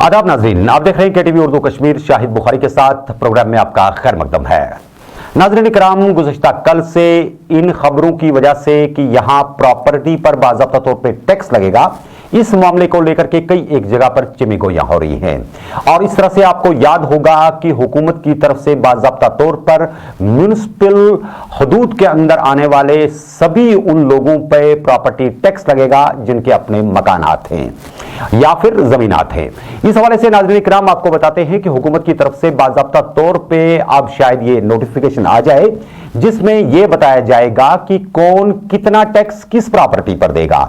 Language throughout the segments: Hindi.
आदाब नाजरीन, आप देख रहे हैं केटीवी उर्दू कश्मीर। शाहिद बुखारी के साथ प्रोग्राम में आपका खैर मकदम है। नाजरीन कराम, गुज़श्ता कल से इन खबरों की वजह से कि यहां प्रॉपर्टी पर बाज़ाब्ता तौर पे टैक्स लगेगा, इस मामले को लेकर के कई एक जगह पर चिमिगोयां हो रही हैं। और इस तरह से आपको याद होगा कि हुकूमत की तरफ से बाज़ाब्ता तौर पर म्युनिसिपल हदूद के अंदर आने वाले सभी उन लोगों पे प्रॉपर्टी टैक्स लगेगा जिनके अपने मकानात हैं या फिर जमीनात हैं। इस हवाले से नाज़रीन किराम आपको बताते हैं कि हुकूमत की तरफ से बाज़ाब्ता तौर पे अब शायद ये नोटिफिकेशन आ जाए जिसमें यह बताया जाएगा कि कौन कितना टैक्स किस प्रॉपर्टी पर देगा।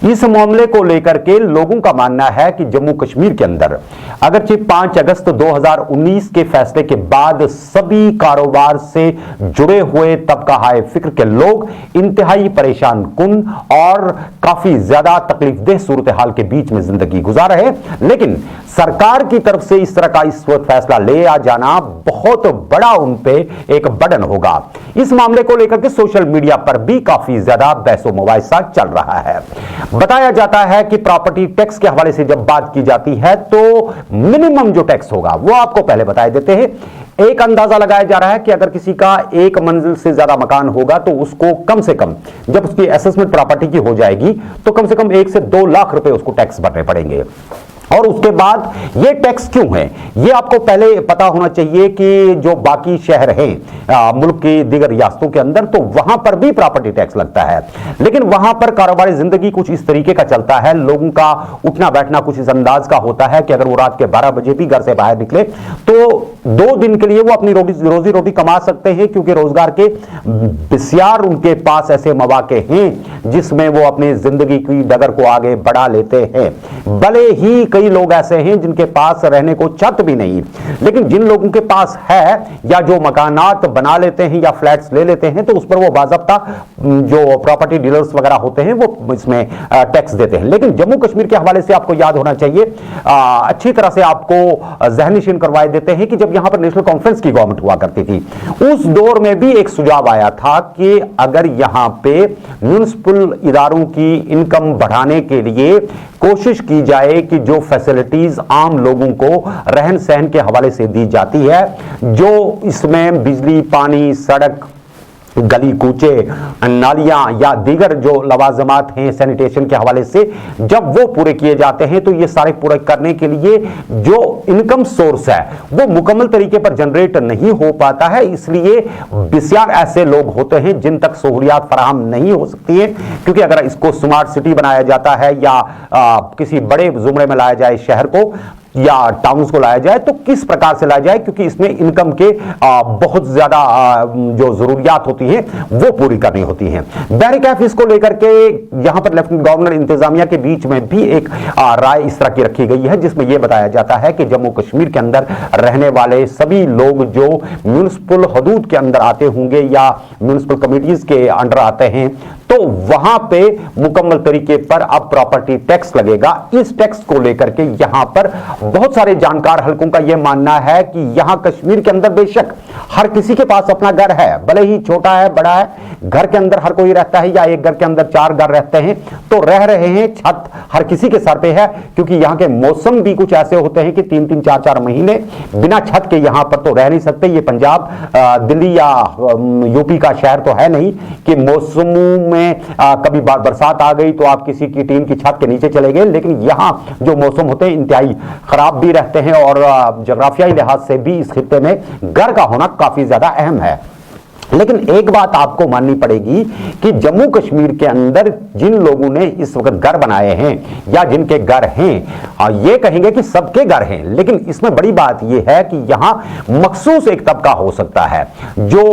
इस मामले को लेकर के लोगों का मानना है कि जम्मू कश्मीर के अंदर अगरचे 5 अगस्त 2019 के फैसले के बाद सभी कारोबार से जुड़े हुए तबका हाय फिक्र के लोग इंतहाई परेशान कुन और काफी ज्यादा तकलीफदेह सूरत हाल के बीच में जिंदगी गुजार रहे, लेकिन सरकार की तरफ से इस तरह का इस वक्त फैसला ले आ जाना बहुत बड़ा उन पे एक बर्डन होगा। इस मामले को लेकर के सोशल मीडिया पर भी काफी ज्यादा बहसो मुबाहिसा चल रहा है। बताया जाता है कि प्रॉपर्टी टैक्स के हवाले से जब बात की जाती है तो मिनिमम जो टैक्स होगा वो आपको पहले बताए देते हैं। एक अंदाजा लगाया जा रहा है कि अगर किसी का एक मंजिल से ज्यादा मकान होगा तो उसको कम से कम जब उसकी असेसमेंट प्रॉपर्टी की हो जाएगी तो कम से कम 1 से 2 लाख रुपए उसको टैक्स भरने पड़ेंगे। और उसके बाद ये टैक्स क्यों है ये आपको पहले पता होना चाहिए कि जो बाकी शहर हैं मुल्क की दीगर रियासतों के अंदर तो वहां पर भी प्रॉपर्टी टैक्स लगता है, लेकिन वहां पर कारोबारी जिंदगी कुछ इस तरीके का चलता है, लोगों का उठना बैठना कुछ इस अंदाज का होता है कि अगर वो रात के 12 बजे भी घर से बाहर निकले तो 2 दिन के लिए वो अपनी रोजी रोटी कमा सकते हैं, क्योंकि रोजगार के बिस्यार उनके पास ऐसे मौके हैं जिसमें वो अपनी जिंदगी की डगर को आगे बढ़ा लेते हैं। भले ही कई लोग ऐसे हैं जिनके पास रहने को छत भी नहीं, लेकिन जिन लोगों के पास है या जो मकानात बना लेते हैं या फ्लैट्स ले लेते हैं तो उस पर वो बाज़ाब्ता जो प्रॉपर्टी डीलर्स वगैरह होते हैं वो इसमें टैक्स देते हैं। लेकिन जम्मू कश्मीर के हवाले से आपको याद होना चाहिए, अच्छी तरह से आपको ज़हन-नशीन करवाए देते हैं कि जब यहां पर नेशनल कॉन्फ्रेंस की गवर्नमेंट हुआ करती थी उस दौर में भी एक सुझाव आया था कि अगर यहां पे म्युनिसिपल इदारों की इनकम बढ़ाने के लिए कोशिश की जाए कि जो फैसिलिटीज आम लोगों को रहन सहन के हवाले से दी जाती है, जो इसमें बिजली, पानी, सड़क, गली कूचे, नालियां या दीगर जो लवाजमात हैं सैनिटेशन के हवाले से, जब वो पूरे किए जाते हैं तो ये सारे पूरे करने के लिए जो इनकम सोर्स है वो मुकम्मल तरीके पर जनरेट नहीं हो पाता है। इसलिए बिस्यार ऐसे लोग होते हैं जिन तक सहूलियात फराहम नहीं हो सकती है, क्योंकि अगर इसको स्मार्ट सिटी बनाया जाता है या किसी बड़े जुमरे में लाया जाए शहर को या टाउन्स को लाया जाए तो किस प्रकार से लाया जाए, क्योंकि इसमें इनकम के बहुत ज्यादा जो जरूरियात होती हैं वो पूरी करनी होती हैं। बहरकैफ इसको लेकर के यहां पर लेफ्टिनेंट गवर्नर इंतजामिया के बीच में भी एक राय इस तरह की रखी गई है जिसमें यह बताया जाता है कि जम्मू कश्मीर के अंदर रहने वाले सभी लोग जो म्युनिसिपल हदूद के अंदर आते होंगे या म्युनिसिपल कमिटीज के अंडर आते हैं तो वहां पे मुकम्मल तरीके पर अब प्रॉपर्टी टैक्स लगेगा। इस टैक्स को लेकर के यहां पर बहुत सारे जानकार हलकों का यह मानना है कि यहां कश्मीर के अंदर बेशक हर किसी के पास अपना घर है, भले ही छोटा है बड़ा है, घर के अंदर हर कोई रहता है या एक घर के अंदर 4 घर रहते हैं तो रह रहे हैं, छत हर किसी के सर पे है, क्योंकि यहां के मौसम भी कुछ ऐसे होते हैं कि 3-3, 4-4 महीने बिना छत के यहां पर तो रह नहीं सकते। ये पंजाब, दिल्ली या यूपी का शहर तो है नहीं कि मौसमों में कभी बरसात आ गई तो आप किसी की टीन की छत के नीचे चले गए, लेकिन यहां जो मौसम होते हैं इंतहाई खराब भी रहते हैं और जोग्राफियाई लिहाज से भी इस खित्ते में घर का होना काफी ज्यादा अहम है। लेकिन एक बात आपको माननी पड़ेगी कि जम्मू कश्मीर के अंदर जिन लोगों ने इस वक्त घर बनाए हैं या जिनके घर हैं, ये कहेंगे कि सबके घर हैं, लेकिन इसमें बड़ी बात यह है कि यहां मखसूस एक तबका हो सकता है जो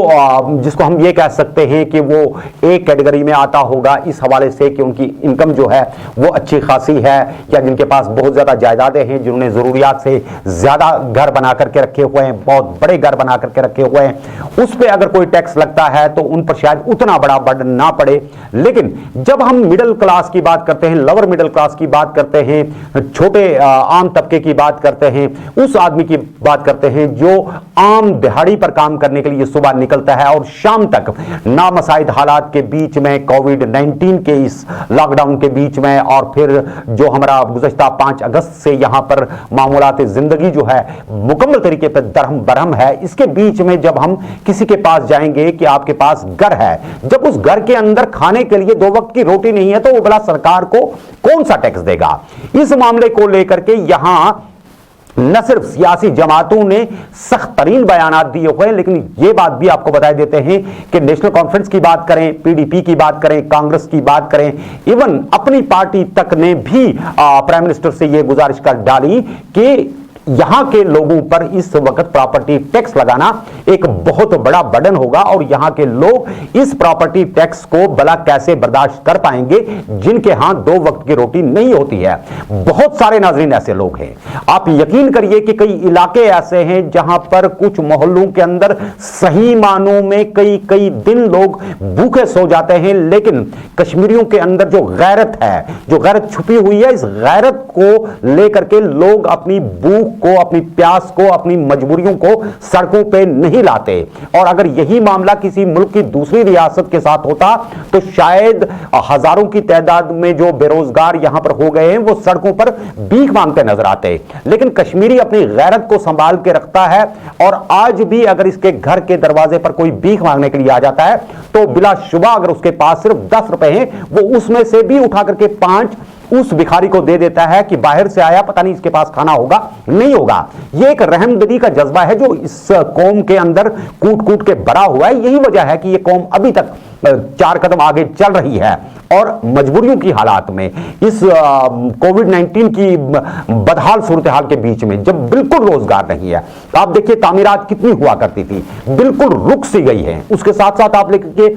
जिसको हम ये कह सकते हैं कि वो एक कैटेगरी में आता होगा इस हवाले से कि उनकी इनकम जो है वो अच्छी खासी है या जिनके पास बहुत ज्यादा जायदादें हैं, जिन्होंने जरूरियात से ज्यादा घर बना करके रखे हुए हैं, बहुत बड़े घर बना करके रखे हुए हैं, उस पर अगर कोई टैक्स लगता है तो उन पर शायद उतना बड़ा बर्डन ना पड़े। लेकिन जब हम मिडिल क्लास की बात करते हैं, लोअर मिडिल क्लास की बात करते हैं, छोटे छोटे आम तबके की बात करते हैं, उस आदमी की बात करते हैं जो आम दिहाड़ी पर काम करने के लिए सुबह निकलता है और शाम तक नामसाइद हालात के बीच में, कोविड-19 के इस लॉकडाउन के बीच में, और फिर जो हमारा गुज़श्ता 5 अगस्त से यहां पर मामूलात जिंदगी जो है मुकम्मल तरीके पर दरहम बरहम है, इसके बीच में जब हम किसी के पास जाएंगे कि आपके पास घर है, जब उस घर के अंदर खाने के लिए 2 वक्त की रोटी नहीं है तो वो भला सरकार को कौन सा टैक्स देगा? इस मामले को लेकर के यहां न सिर्फ सियासी जमातों ने सख्त तरीन बयानात दिए हुए हैं, लेकिन यह बात भी आपको बता देते हैं कि नेशनल कॉन्फ्रेंस की बात करें, पीडीपी की बात करें, कांग्रेस की बात करें, इवन अपनी पार्टी तक ने भी प्राइम मिनिस्टर से यह गुजारिश कर डाली कि यहां के लोगों पर इस वक्त प्रॉपर्टी टैक्स लगाना एक बहुत बड़ा बर्डन होगा और यहां के लोग इस प्रॉपर्टी टैक्स को भला कैसे बर्दाश्त कर पाएंगे जिनके हाथ 2 वक्त की रोटी नहीं होती है। बहुत सारे नाज़रीन ऐसे लोग हैं, आप यकीन करिए कि कई इलाके ऐसे हैं जहां पर कुछ मोहल्लों के अंदर सही मानों में कई दिन लोग भूखे सो जाते हैं, लेकिन कश्मीरियों के अंदर जो गैरत है, जो गैरत छुपी हुई है, इस गैरत को लेकर के लोग अपनी भूख को, अपनी प्यास को, अपनी मजबूरियों को सड़कों पे नहीं लाते। और अगर यही मामला किसी मुल्क की दूसरी रियासत के साथ होता तो शायद हजारों की तादाद में जो बेरोजगार यहां पर हो गए हैं वो सड़कों पर भीख मांगते नजर आते। लेकिन कश्मीरी अपनी गैरत को संभाल के रखता है और आज भी अगर इसके घर के दरवाजे पर कोई भीख मांगने के लिए आ जाता है तो बिलाशुबा अगर उसके पास सिर्फ 10 रुपए हैं, वो उसमें से भी उठा करके 5 उस भिखारी को दे देता है कि बाहर से आया, पता नहीं इसके पास खाना होगा नहीं होगा। यह एक रहमदिली का जज्बा है जो इस कौम के अंदर कूट कूट के भरा हुआ है। यही वजह है कि यह कौम अभी तक 4 कदम आगे चल रही है और मजबूरियों की हालात में, इस कोविड-19 की बदहाल सूरत हाल के बीच में, जब बिल्कुल रोजगार नहीं है, आप देखिए तामीरात कितनी हुआ करती थी, बिल्कुल रुक सी गई है। उसके साथ साथ आप देखिए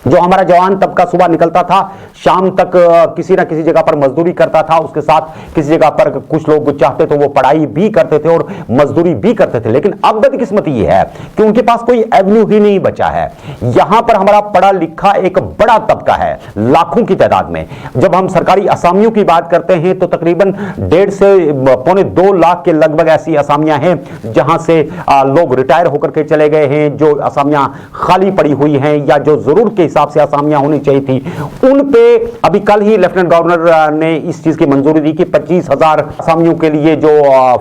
जो हमारा जवान तबका सुबह निकलता था, शाम तक किसी ना किसी जगह पर मजदूरी करता था, उसके साथ किसी जगह पर कुछ लोग चाहते तो वो पढ़ाई भी करते थे और मजदूरी भी करते थे। लेकिन अब बदकिस्मती ये है कि उनके पास कोई एवेन्यू ही नहीं बचा है। यहां पर हमारा पढ़ा लिखा एक बड़ा तबका है, लाखों की तादाद में। जब हम सरकारी असामियों की बात करते हैं तो तकरीबन 1.5 से 2.25 लाख के लगभग ऐसी असामियां हैं जहां से लोग रिटायर होकर के चले गए हैं, जो असामियां खाली पड़ी हुई हैं या जो जरूर के हिसाब से असामियां होनी चाहिए थी, उन पे अभी कल ही लेफ्टिनेंट गवर्नर ने इस चीज की मंजूरी दी कि 25,000 असामियों के लिए जो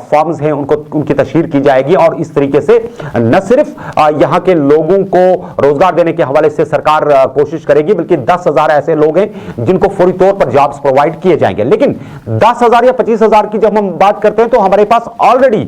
फॉर्म्स हैं उनको उनकी तशहीर की जाएगी और इस तरीके से न सिर्फ यहां के लोगों को रोजगार देने के हवाले से सरकार कोशिश करेगी, बल्कि 10,000 ऐसे लोग हैं जिनको फौरी तौर पर जॉब्स प्रोवाइड किए जाएंगे। लेकिन 10,000 या 25,000 की जब हम बात करते हैं तो हमारे पास ऑलरेडी,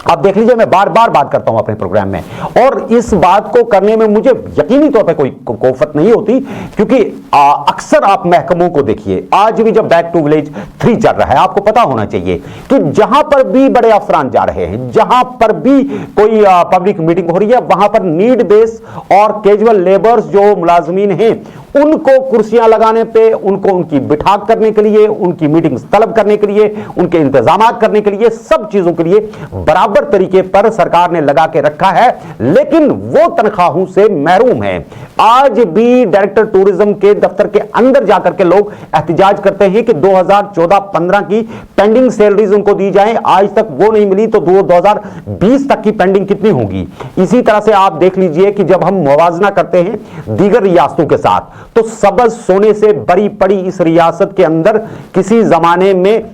आप देख लीजिए, मैं बार बार बात करता हूं अपने प्रोग्राम में और इस बात को करने में मुझे यकीनी तौर पे कोई कोफत नहीं होती, क्योंकि अक्सर आप महकमों को देखिए, आज भी जब बैक टू विलेज 3 चल रहा है, आपको पता होना चाहिए कि जहां पर भी बड़े अफसरान जा रहे हैं, जहां पर भी कोई पब्लिक मीटिंग हो रही है, वहां पर नीड बेस और कैजुअल लेबर्स जो मुलाजमीन हैं उनको कुर्सियां लगाने पे, उनको उनकी बिठाक करने के लिए, उनकी मीटिंग्स तलब करने के लिए, उनके इंतजामात करने के लिए, सब चीजों के लिए बराबर तरीके पर सरकार ने लगा के रखा है, लेकिन वो तनख्वाहों से महरूम है। आज भी डायरेक्टर टूरिज्म के दफ्तर के अंदर जाकर के लोग एहतजाज करते हैं कि 2014-15 की पेंडिंग सैलरीज उनको दी जाए, आज तक वो नहीं मिली तो 2020 तक की पेंडिंग कितनी होगी। इसी तरह से आप देख लीजिए कि जब हम मुवाजना करते हैं दीगर रियासतों के साथ, तो सबज सोने से बड़ी पड़ी इस रियासत के अंदर किसी जमाने में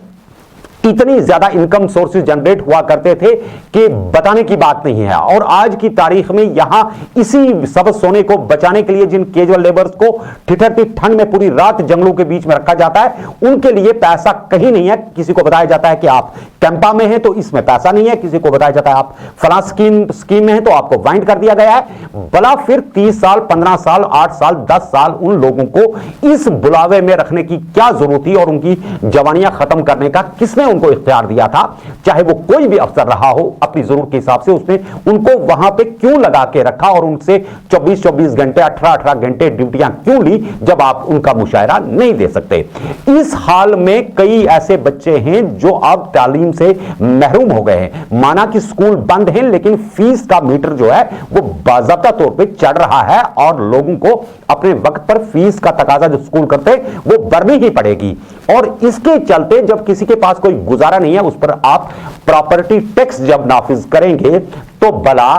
इतनी ज्यादा इनकम सोर्सेज जनरेट हुआ करते थे कि बताने की बात नहीं है। और आज की तारीख में यहां इसी सबज सोने को बचाने के लिए जिन कैजुअल लेबर्स को ठिठरती ठंड में पूरी रात जंगलों के बीच में रखा जाता है, उनके लिए पैसा कहीं नहीं है। किसी को बताया जाता है कि आप कैंपा में हैं तो इसमें पैसा नहीं है, किसी को बताया जाता है आप फला स्कीम में हैं तो आपको वाइंड कर दिया गया है। भला फिर 30 साल, 15 साल, 8 साल, 10 साल उन लोगों को इस बुलावे में रखने की क्या जरूरत थी और उनकी जवानियां खत्म करने का किसने उनको इख्तियार दिया था? चाहे वो कोई भी अफसर रहा हो, अपनी जरूरत के हिसाब से उसने उनको वहां पे क्यों लगा के रखा और उनसे 24-24 घंटे, 18-18 घंटे ड्यूटियां क्यों ली जब आप उनका मुशायरा नहीं दे सकते? इस हाल में कई ऐसे बच्चे हैं जो अब तालीम से महरूम हो गए हैं। माना कि स्कूल बंद है, लेकिन फीस का मीटर जो है वो बाज़ाब्ता तौर पे चढ़ रहा है और लोगों को अपने वक्त पर फीस का तकाजा जो स्कूल करते हैं वो भरनी ही पड़ेगी। और इसके चलते जब किसी के पास कोई गुजारा नहीं है, उस पर आप प्रॉपर्टी टैक्स जब नाफिज करेंगे तो भला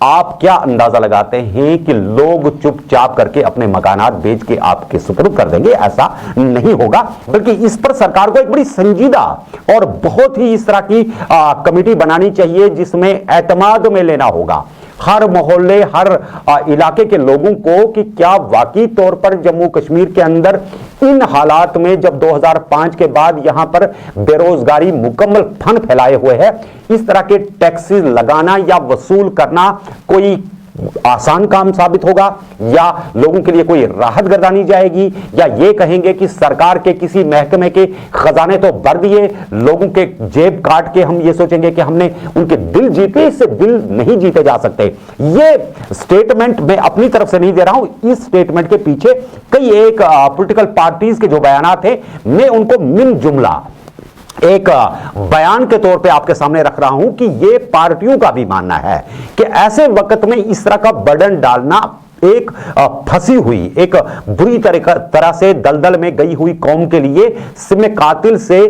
आप क्या अंदाजा लगाते हैं कि लोग चुपचाप करके अपने मकानात बेच के आपके सुपुर्द कर देंगे? ऐसा नहीं होगा, बल्कि इस पर सरकार को एक बड़ी संजीदा और बहुत ही इस तरह की कमेटी बनानी चाहिए जिसमें एतमाद में लेना होगा हर मोहल्ले, हर इलाके के लोगों को कि क्या वाकई तौर पर जम्मू कश्मीर के अंदर इन हालात में, जब 2005 के बाद यहां पर बेरोजगारी मुकम्मल फन फैलाए हुए है, इस तरह के टैक्सेस लगाना या वसूल करना कोई आसान काम साबित होगा, या लोगों के लिए कोई राहत गर्दानी जाएगी, या ये कहेंगे कि सरकार के किसी महकमे के खजाने तो भर दिए, लोगों के जेब काट के हम ये सोचेंगे कि हमने उनके दिल जीते? इससे दिल नहीं जीते जा सकते। ये स्टेटमेंट मैं अपनी तरफ से नहीं दे रहा हूं, इस स्टेटमेंट के पीछे कई एक पॉलिटिकल पार्टीज के जो बयानात थे, मैं उनको मिन जुमला एक बयान के तौर पे आपके सामने रख रहा हूं कि ये पार्टियों का भी मानना है कि ऐसे वक्त में इस तरह का बर्डन डालना एक फंसी हुई, एक बुरी तरह से दलदल में गई हुई कौम के लिए सिम कातिल से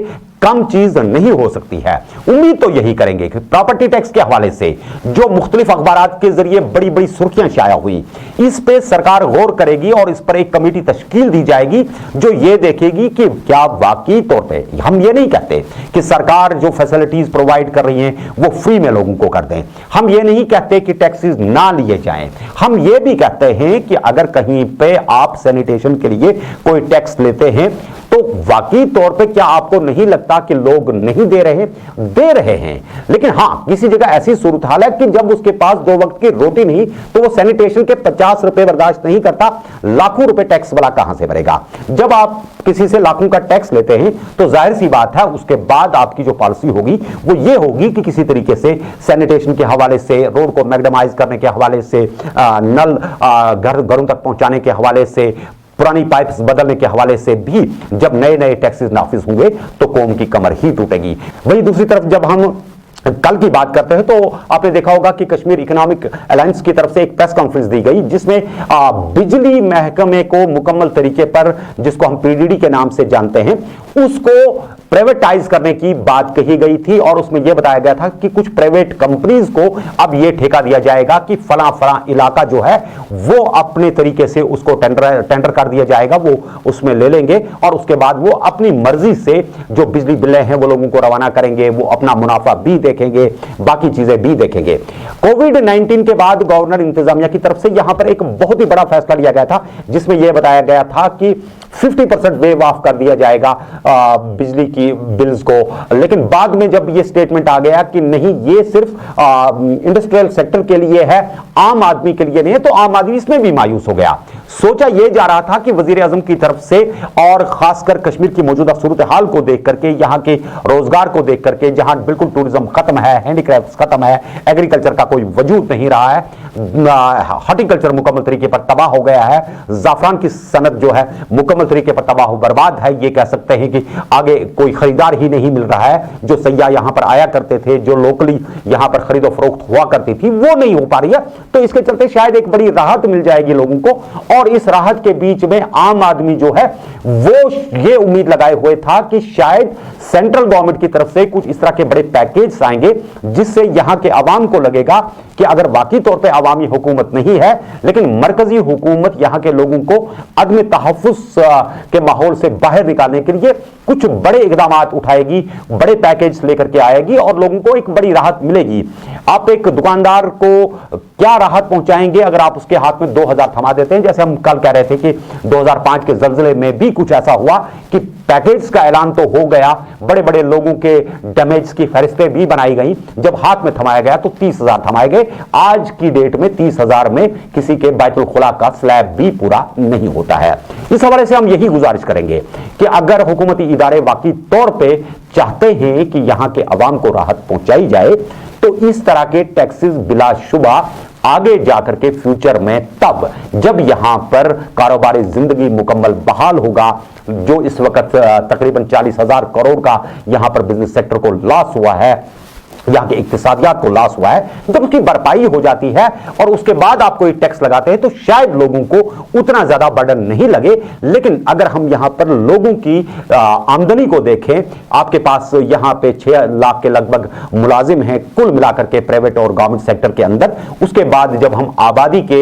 कम चीज नहीं हो सकती है। उम्मीद तो यही करेंगे कि प्रॉपर्टी टैक्स के हवाले से जो मुख्तलिफ अखबारात के जरिए बड़ी बड़ी सुर्खियां शाया हुई, इस पे सरकार गौर करेगी और इस पर एक कमेटी तश्कील दी जाएगी जो ये देखेगी कि क्या वाकई तौर पे, हम ये नहीं कहते कि सरकार जो फैसिलिटीज प्रोवाइड कर रही है वो फ्री में लोगों को कर दें, हम ये नहीं कहते कि टैक्सेस ना लिए जाएं, हम ये भी कहते हैं कि अगर कहीं पे आप सैनिटेशन के लिए कोई टैक्स लेते हैं तो वाकई तौर पे क्या आपको नहीं लगता कि लोग नहीं दे रहे हैं, लेकिन हां किसी जगह ऐसी सूरत हाल है कि जब उसके पास 2 वक्त की रोटी नहीं तो वो सैनिटेशन के 50 रुपए बर्दाश्त नहीं करता, लाखों रुपए टैक्स वाला कहां से भरेगा? जब आप किसी से लाखों का टैक्स लेते हैं तो जाहिर सी बात है उसके बाद आपकी जो पॉलिसी होगी वो ये होगी कि किसी तरीके से सैनिटेशन के हवाले से, रोड को मैग्नेमाइज करने के हवाले से, नल घरों तक पहुंचाने के हवाले से, पुरानी पाइप्स बदलने के हवाले से भी जब नए नए टैक्सेस नाफिज होंगे तो कौम की कमर ही टूटेगी। वहीं दूसरी तरफ जब हम कल की बात करते हैं तो आपने देखा होगा कि कश्मीर इकोनॉमिक अलायंस की तरफ से एक प्रेस कॉन्फ्रेंस दी गई जिसमें बिजली महकमे को मुकम्मल तरीके पर, जिसको हम पीडीडी के नाम से जानते हैं, उसको प्राइवेटाइज करने की बात कही गई थी और उसमें यह बताया गया था कि कुछ प्राइवेट कंपनीज को अब यह ठेका दिया जाएगा कि फला फला इलाका जो है वो अपने तरीके से उसको टेंडर कर दिया जाएगा, वो उसमें ले लेंगे और उसके बाद वो अपनी मर्जी से जो बिजली बिलें हैं वो लोगों को रवाना करेंगे, वो अपना मुनाफा भी देखेंगे, बाकी चीजें भी देखेंगे। कोविड-19 के बाद गवर्नर इंतजामिया की तरफ से यहां पर एक बहुत ही बड़ा फैसला लिया गया था जिसमें यह बताया गया था कि 50% वेव ऑफ कर दिया जाएगा बिजली की बिल्स को, लेकिन बाद में जब यह स्टेटमेंट आ गया कि नहीं ये सिर्फ इंडस्ट्रियल सेक्टर के लिए है, आम आदमी के लिए नहीं है, तो आम आदमी इसमें भी मायूस हो गया। सोचा यह जा रहा था कि वजीर आजम की तरफ से और खासकर कश्मीर की मौजूदा सूरत हाल को देख करके, यहां के रोजगार को देख करके, जहां बिल्कुल टूरिज्म खत्म है, हैंडीक्राफ्ट खत्म है, एग्रीकल्चर का कोई वजूद नहीं रहा है, हॉर्टिकल्चर मुकम्मल तरीके पर तबाह हो गया है, जाफरान की सनत जो है मुकम्मल तरीके पर तबाह बर्बाद है, ये कह सकते हैं कि आगे कोई खरीदार ही नहीं मिल रहा है, जो सयाह यहां पर आया करते थे, जो लोकली यहां पर खरीदो फरोख्त हुआ करती थी वो नहीं हो पा रही है, तो इसके चलते शायद एक बड़ी राहत मिल जाएगी लोगों को। और इस राहत के बीच में आम आदमी जो है वो ये उम्मीद लगाए हुए था कि शायद सेंट्रल गवर्नमेंट की तरफ से कुछ इस तरह के बड़े पैकेज आएंगे जिससे यहां के अवाम को लगेगा कि अगर वाकई तौर पे अवामी हुकूमत नहीं है लेकिन मरकजी हुकूमत यहां के लोगों को अदम तहफ्फुज़ के माहौल से बाहर निकालने के लिए कुछ बड़े इकदाम उठाएगी, बड़े पैकेज लेकर के आएगी और लोगों को एक बड़ी राहत मिलेगी। आप एक दुकानदार को क्या राहत पहुंचाएंगे अगर आप उसके हाथ में 2000 थमा देते हैं? जैसे हम कल कह रहे थे कि 2005 के जल्जले में भी कुछ ऐसा हुआ कि पैकेज का ऐलान तो हो गया, बड़े बड़े लोगों के डैमेज की फहरिस्तें भी बनाई गई, जब हाथ में थमाया गया तो 30,000 थमाए गए। आज की डेट में 30,000 में किसी के बैतुल खुला का स्लैब भी पूरा नहीं होता है। इस हवाले से हम यही गुजारिश करेंगे कि अगर हुकूमती इदारे वाकई तौर पे चाहते हैं कि यहां के अवाम को राहत पहुंचाई जाए तो इस तरह के टैक्सेस बिलाशुबा आगे जाकर के फ्यूचर में, तब जब यहां पर कारोबारी जिंदगी मुकम्मल बहाल होगा, जो इस वक्त तकरीबन 40,000 करोड़ का यहां पर बिजनेस सेक्टर को लॉस हुआ है, यहाँ के इक्तिसादियात को लॉस हुआ है, जब उसकी भरपाई हो जाती है और उसके बाद आप कोई टैक्स लगाते हैं तो शायद लोगों को उतना ज्यादा बर्डन नहीं लगे। लेकिन अगर हम यहाँ पर लोगों की आमदनी को देखें, आपके पास यहाँ पे 6 लाख के लगभग मुलाजिम हैं कुल मिलाकर के प्राइवेट और गवर्नमेंट सेक्टर के अंदर। उसके बाद जब हम आबादी के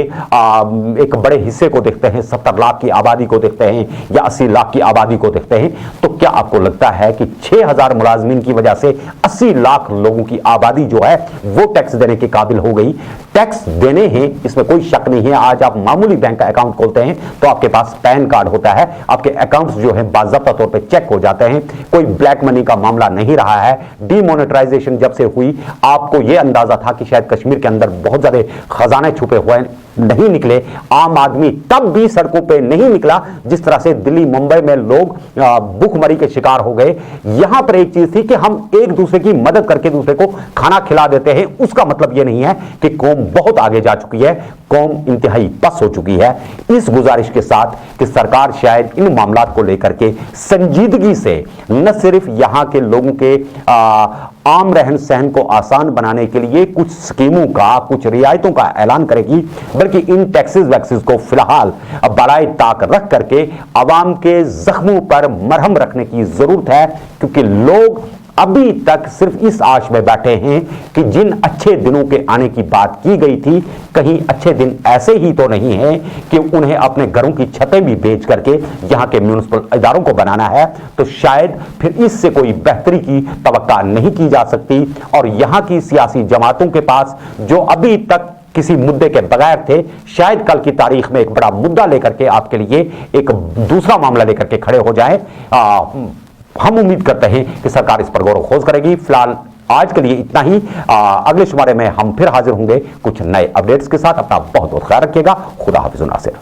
एक बड़े हिस्से को देखते हैं, 70 लाख की आबादी को देखते हैं या 80 लाख की आबादी को देखते हैं, तो क्या आपको लगता है कि 6000 मुलाजमीन की वजह से 80 लाख लोगों की आबादी जो है वो टैक्स देने के काबिल हो गई? टैक्स देने हैं, इसमें कोई शक नहीं है। आज आप मामूली बैंक का अकाउंट खोलते हैं तो आपके पास पैन कार्ड होता है, आपके अकाउंट्स जो है बाज़ाब्ता तौर पे चेक हो जाते हैं, कोई ब्लैक मनी का मामला नहीं रहा है। डीमोनेटाइजेशन जब से हुई, आपको यह अंदाजा था कि शायद कश्मीर के अंदर बहुत ज्यादा खजाने छुपे हुए नहीं निकले। आम आदमी तब भी सड़कों पे नहीं निकला जिस तरह से दिल्ली मुंबई में लोग भूखमरी के शिकार हो गए। यहां पर एक चीज थी कि हम एक दूसरे की मदद करके दूसरे को खाना खिला देते हैं। उसका मतलब यह नहीं है कि कौम बहुत आगे जा चुकी है, कौम इंतहाई पस हो चुकी है। इस गुजारिश के साथ कि सरकार शायद इन मामलात को लेकर के संजीदगी से न सिर्फ यहां के लोगों के आम रहन सहन को आसान बनाने के लिए कुछ स्कीमों का, कुछ रियायतों का ऐलान करेगी, बल्कि इन टैक्सेस वैक्सेस को फिलहाल बराए ताक रख करके अवाम के जख्मों पर मरहम रखने की जरूरत है। क्योंकि लोग अभी तक सिर्फ इस आश में बैठे हैं कि जिन अच्छे दिनों के आने की बात की गई थी, कहीं अच्छे दिन ऐसे ही तो नहीं है कि उन्हें अपने घरों की छतें भी बेच करके यहां के म्युनिसिपल इदारों को बनाना है। तो शायद फिर इससे कोई बेहतरी की तवक्का नहीं की जा सकती। और यहां की सियासी जमातों के पास जो अभी तक किसी मुद्दे के बगैर थे, शायद कल की तारीख में एक बड़ा मुद्दा लेकर के आपके लिए एक दूसरा मामला लेकर के खड़े हो जाए। हम उम्मीद करते हैं कि सरकार इस पर गौर खोज करेगी। फिलहाल आज के लिए इतना ही। अगले शुमारे में हम फिर हाजिर होंगे कुछ नए अपडेट्स के साथ। अपना बहुत बहुत ख्याल रखिएगा। खुदा हाफिज़ नासिर।